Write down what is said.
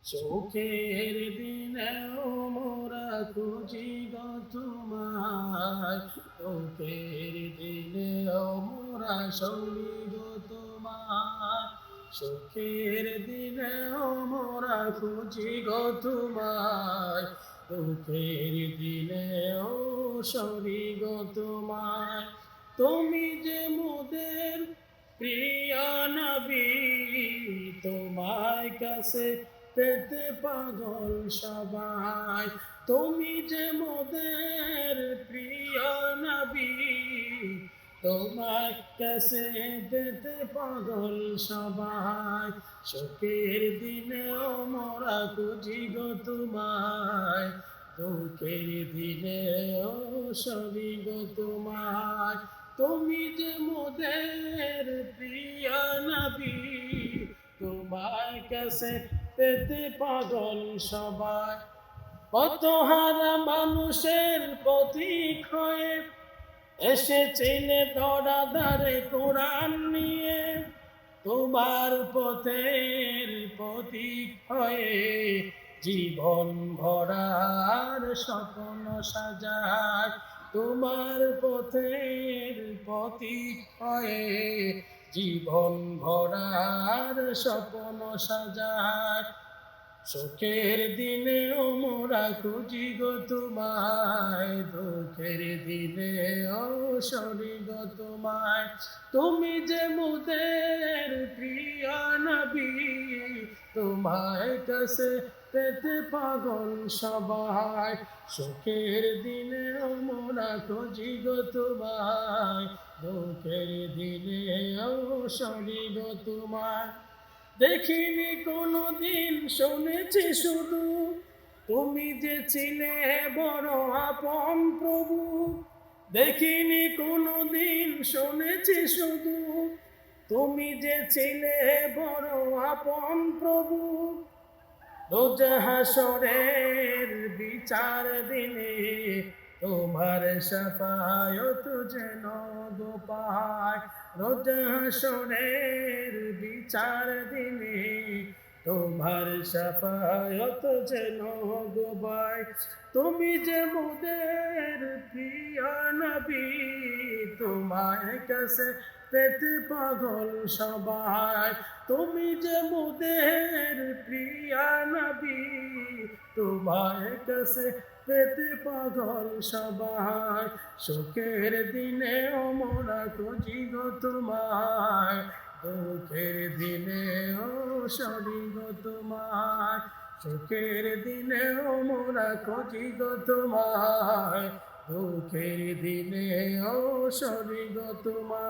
সুখের দিনেও মোরা খুঁজি গো তোমায়, দুঃখের দিনেও মোরা সই গো তোমায়। সুখের দিনেও মোরা খুঁজি গো তোমায়, দুঃখের দিনেও সই গো তোমায়। তুমি যে মোদের প্রিয় নবী, তোমায় কাছে পেতে পাগল সবাই। তুমি যে মোদের প্রিয় নবী, তোমার কাছে পেতে পাগল সবাই। সুখের দিনেও মোরা খুঁজি গো তোমায়, দুঃখের দিনেও সরি গো তোমায়। তুমি যে মোদের প্রিয় নবী, তোমার কাছে পেতে পাগল সবাই। কত হারা মানুষের প্রতীক হয়ে এসেছিলে ধরাধারে কোরআন নিয়ে, তোমার পথের প্রতীক হয়ে জীবন ভরার স্বপ্ন সাজায়। তোমার পথের প্রতীক হয়ে জীবন ভরার স্বপ্ন সাজায়। সুখের দিনেও মোরা খুঁজি গো তোমায়, দুঃখের দিনেও সরি গো তোমায়। তুমি যে মোদের প্রিয় নবী, তোমায় কাছে পেতে পাগল সবাই। সুখের দিনেও মোরা খুঁজি গো তোমায়, দুঃখের দিনেও সরি গো তোমায়। দেখিনি কোনো দিন, শুনেছি শুধু তুমি যে ছিলে বড় আপন প্রভু। দেখিনি কোনো দিন, শুনেছি শুধু তুমি যে ছিলে বড় আপন প্রভু। রোজ হাসরের বিচার দিনে তোমার শাফায়াত যেন গো পাই। রোজ হাসরের বিচার দিনে তোমার শাফায়াত যেন গো পাই। তুমি যে মোদের প্রিয় নবী, তোমার কাছে পেতে পাগল সবাই। তুমি যে মোদের প্রিয় নবী, তোমার কাছে পেতে পাগল সবাই। সুখের দিনেও মোরা খুঁজি গো তোমায়, দুঃখের দিনেও সরি গো তোমায়। সুখের দিনেও মোরা খুঁজি গো তোমায়, দুঃখের দিনেও সরি গো তোমায়।